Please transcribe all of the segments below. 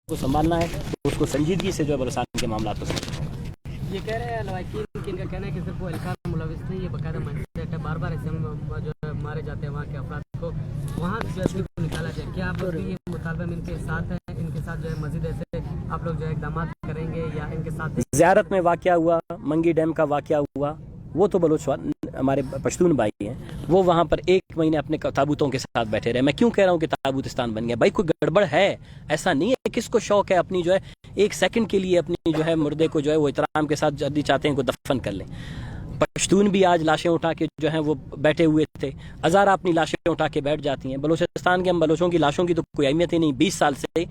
کو سنبھالنا ہے تو اس کو سنجیدگی سے جو ہے بلوچستان کے معاملات کو سمجھنا ہے۔ یہ کہہ رہے ہیں لواحقین کہ ان کا کہنا ہے کہ صرف وہ الکان ملوث نہیں، یہ باقاعدہ مائنڈ ہے، بار بار ایسے جو مارے جاتے ہیں وہاں کے افراد کو وہاں سے نکالا جائے۔ کیا آپ بھی یہ مطالبہ میں ان کے ساتھ ہیں؟ ان کے ساتھ جو ہے مزید ایسے آپ لوگ جو ہے اقدامات کریں گے یا ان کے ساتھ زیارت میں واقعہ ہوا، منگی ڈیم کا واقعہ ہوا، وہ تو بلوچ ہمارے پشتون بھائی ہیں، وہ وہاں پر 1 مہینے اپنے تابوتوں کے ساتھ بیٹھے رہے۔ میں کیوں کہہ رہا ہوں کہ تابوتستان بن گیا؟ بھائی کوئی گڑبڑ ہے، ایسا نہیں ہے۔ کس کو شوق ہے اپنی جو ہے 1 سیکنڈ کے لیے اپنی جو ہے مردے کو جو ہے وہ احترام کے ساتھ جلدی چاہتے ہیں کو دفن کر لیں؟ پشتون بھی آج لاشیں اٹھا کے جو ہیں وہ بیٹھے ہوئے تھے، ہزارہ اپنی لاشیں اٹھا کے بیٹھ جاتی ہیں۔ بلوچستان کے ہم بلوچوں کی لاشوں کی تو کوئی اہمیت ہی نہیں، 20 سال سے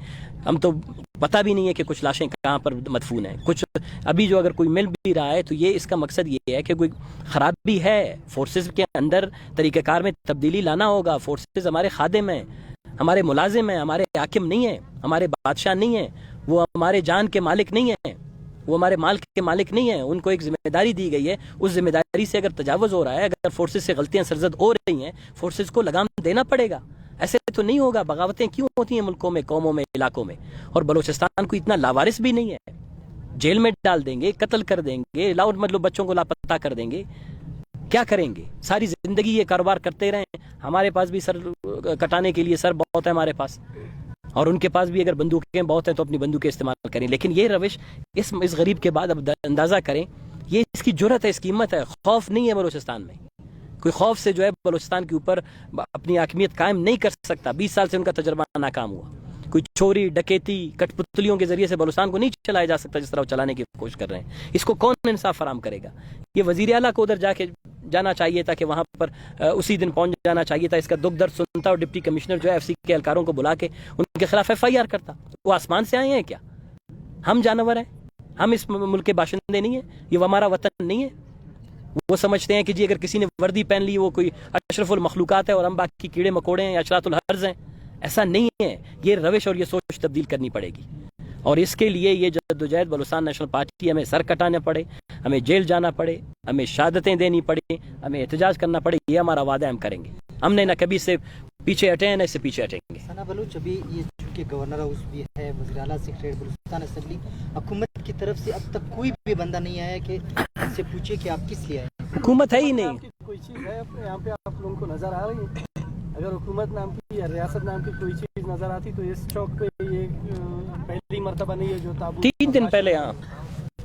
ہم تو پتہ بھی نہیں ہے کہ کچھ لاشیں کہاں پر مدفون ہیں۔ کچھ ابھی جو اگر کوئی مل بھی رہا ہے تو یہ اس کا مقصد یہ ہے کہ کوئی خرابی ہے فورسز کے اندر، طریقہ کار میں تبدیلی لانا ہوگا۔ فورسز ہمارے خادم ہیں، ہمارے ملازم ہیں، ہمارے حاکم نہیں ہیں، ہمارے بادشاہ نہیں ہیں، وہ ہمارے جان کے مالک نہیں ہیں، وہ ہمارے مال کے مالک نہیں ہیں۔ ان کو ایک ذمہ داری دی گئی ہے، اس ذمہ داری سے اگر تجاوز ہو رہا ہے، اگر فورسز سے غلطیاں سرزد ہو رہی ہیں، فورسز کو لگام دینا پڑے گا۔ ایسے تو نہیں ہوگا۔ بغاوتیں کیوں ہوتی ہیں ملکوں میں، قوموں میں، علاقوں میں؟ اور بلوچستان کو اتنا لاوارث بھی نہیں ہے، جیل میں ڈال دیں گے، قتل کر دیں گے، لاؤڈ مطلب بچوں کو لاپتہ کر دیں گے، کیا کریں گے؟ ساری زندگی یہ کاروبار کرتے رہیں۔ ہمارے پاس بھی سر کٹانے کے لیے سر بہت ہے ہمارے پاس، اور ان کے پاس بھی اگر بندوقیں بہت ہیں تو اپنی بندوقیں استعمال کریں۔ لیکن یہ روش اس غریب کے بعد اب اندازہ کریں، یہ اس کی جرت ہے، اس کی ہمت ہے۔ خوف نہیں ہے بلوچستان میں، کوئی خوف سے جو ہے بلوچستان کے اوپر اپنی حاکمیت قائم نہیں کر سکتا۔ 20 سال سے ان کا تجربہ ناکام ہوا۔ کوئی چوری، ڈکیتی، کٹ پتلیوں کے ذریعے سے بلوچستان کو نہیں چلایا جا سکتا جس طرح وہ چلانے کی کوشش کر رہے ہیں۔ اس کو کون انصاف فراہم کرے گا؟ یہ وزیر اعلیٰ کو ادھر جانا چاہیے تھا، کہ وہاں پر اسی دن پہنچ جانا چاہیے تھا، اس کا دکھ درد سنتا، اور ڈپٹی کمشنر جو ہے ایف سی کے اہلکاروں کو بلا کے ان کے خلاف FIR کرتا۔ وہ آسمان سے آئے ہیں کیا؟ ہم جانور ہیں؟ ہم اس ملک کے باشندے نہیں ہیں؟ یہ ہمارا وطن نہیں ہے؟ وہ سمجھتے ہیں کہ جی اگر کسی نے وردی پہن لی وہ کوئی اشرف المخلوقات ہے اور ہم باقی کیڑے مکوڑے ہیں یا اشراط الحرز ہیں۔ ایسا نہیں ہے۔ یہ روش اور یہ سوچ تبدیل کرنی پڑے گی، اور اس کے لیے یہ جدوجہد بلوچستان نیشنل پارٹی، ہمیں سر کٹانا پڑے، ہمیں جیل جانا پڑے، ہمیں شہادتیں دینی پڑے، ہمیں احتجاج کرنا پڑے، یہ ہمارا وعدہ ہم کریں گے۔ ہم نے نہ کبھی سے پیچھے ہٹے ہیں، نہ اس سے پیچھے ہٹیں گے۔ ثنا بلوچ ابھی یہ چونکہ گورنر ہاؤس بھی ہے، وزیر اعلیٰ سیکریٹریٹ بلوچستان اسمبلی، حکومت کی طرف سے اب تک کوئی بھی بندہ نہیں آیا کہ ان سے پوچھے کہ آپ کس لیے آئے؟ حکومت ہے ہی نہیں۔ کوئی چیز ہے یہاں پہ آپ لوگوں کو نظر آ رہی ہے؟ اگر حکومت نام کی یا ریاست نام کی کوئی چیز نظر آتی تو اس چوک پہ یہ پہلی مرتبہ نہیں ہے جو تابوت 3 دن پہلے ہاں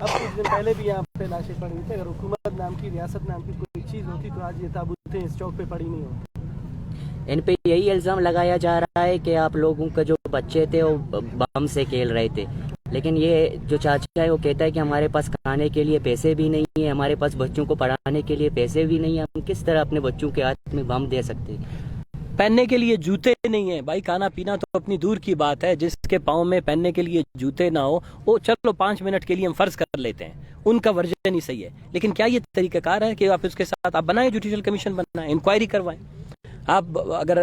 اب کچھ دن پہلے بھی یہاں پہ لاشیں پڑی ہوئی تھی۔ اگر حکومت نام کی، ریاست نام کی کوئی چیز ہوتی تو آج یہ تابوتیں اس چوک پہ پڑی نہیں ہوتی۔ ان پہ یہی الزام لگایا جا رہا ہے کہ آپ لوگوں کا جو بچے تھے وہ بم سے کھیل رہے تھے، لیکن یہ جو چاچا ہے وہ کہتا ہے کہ ہمارے پاس کھانے کے لیے پیسے بھی نہیں ہیں، ہمارے پاس بچوں کو پڑھانے کے لیے پیسے بھی نہیں ہیں، ہم کس طرح اپنے بچوں کے ہاتھ میں بم دے سکتے ہیں؟ پہننے کے لیے جوتے نہیں ہیں بھائی، کھانا پینا تو اپنی دور کی بات ہے۔ جس کے پاؤں میں پہننے کے لیے جوتے نہ ہو، وہ چلو 5 منٹ کے لیے ہم فرض کر لیتے ہیں، ان کا ورژن ہی صحیح ہے۔ لیکن کیا یہ طریقہ کار ہے کہ آپ اس کے ساتھ آپ بنائیں، جوڈیشل کمیشن بنائیں، انکوائری کروائیں۔ آپ اگر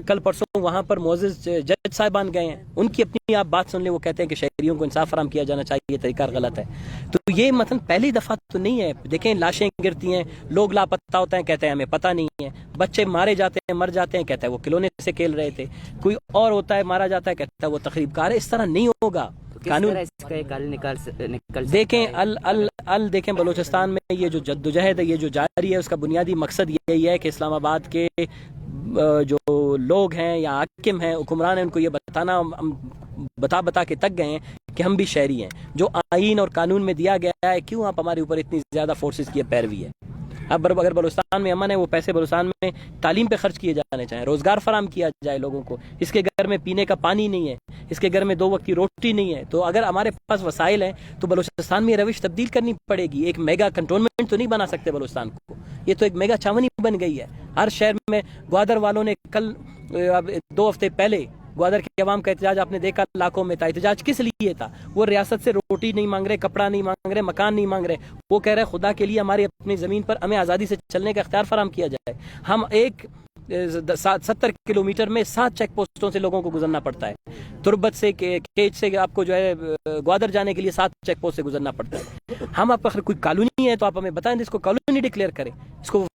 کل پرسوں وہاں پر معزز جج صاحبان گئے ہیں، ان کی اپنی آپ بات سن لیں، وہ کہتے ہیں کہ شہریوں کو انصاف فراہم کیا جانا چاہیے، یہ طریقہ غلط ہے۔ تو یہ مثلا پہلی دفعہ تو نہیں ہے۔ دیکھیں لاشیں گرتی ہیں، لوگ لاپتہ ہوتے ہیں، کہتے ہیں ہمیں پتہ نہیں ہے، بچے مارے جاتے ہیں، مر جاتے ہیں، کہتا ہے وہ کھلونے سے کھیل رہے تھے، کوئی اور ہوتا ہے مارا جاتا ہے، کہتا ہے وہ تخریب کار ہے۔ اس طرح نہیں ہوگا۔ قانون اس کا ایک حل نکل دیکھیں دیکھیں بلوچستان میں یہ جو جدوجہد ہے، یہ جو جاری ہے، اس کا بنیادی مقصد یہی ہے کہ اسلام آباد کے جو لوگ ہیں یا حاکم ہیں، حکمران ہیں، ان کو یہ بتا کے تک گئے ہیں کہ ہم بھی شہری ہیں۔ جو آئین اور قانون میں دیا گیا ہے، کیوں آپ ہمارے اوپر اتنی زیادہ فورسز کی پیروی ہے؟ اب اگر بلوچستان میں امن ہے، وہ پیسے بلوچستان میں تعلیم پہ خرچ کیے جانے چاہیں، روزگار فراہم کیا جائے لوگوں کو۔ اس کے گھر میں پینے کا پانی نہیں ہے، اس کے گھر میں 2 وقت کی روٹی نہیں ہے، تو اگر ہمارے پاس وسائل ہیں تو بلوچستان میں یہ روش تبدیل کرنی پڑے گی۔ ایک میگا کنٹونمنٹ تو نہیں بنا سکتے بلوچستان کو، یہ تو ایک میگا چھاونی بن گئی ہے۔ ہر شہر میں گوادر والوں نے کل 2 ہفتے پہلے گوادر کے عوام کا احتجاج آپ نے دیکھا، لاکھوں میں تھا۔ احتجاج کس لیے تھا؟ وہ ریاست سے روٹی نہیں مانگ رہے، کپڑا نہیں مانگ رہے، مکان نہیں مانگ رہے، وہ کہہ رہے خدا کے لیے ہماری اپنی زمین پر ہمیں آزادی سے چلنے کا اختیار فراہم کیا جائے۔ ہم 70 کلومیٹر میں 7 چیک پوسٹوں سے لوگوں کو گزرنا پڑتا ہے۔ تربت سے کیچ سے آپ کو جو ہے گوادر جانے کے لیے 7 چیک پوسٹ سے گزرنا پڑتا ہے۔ ہم آپ کا کوئی کالونی ہے تو آپ ہمیں بتائیں، اس کو کالونی ڈکلیئر کریں، اس کو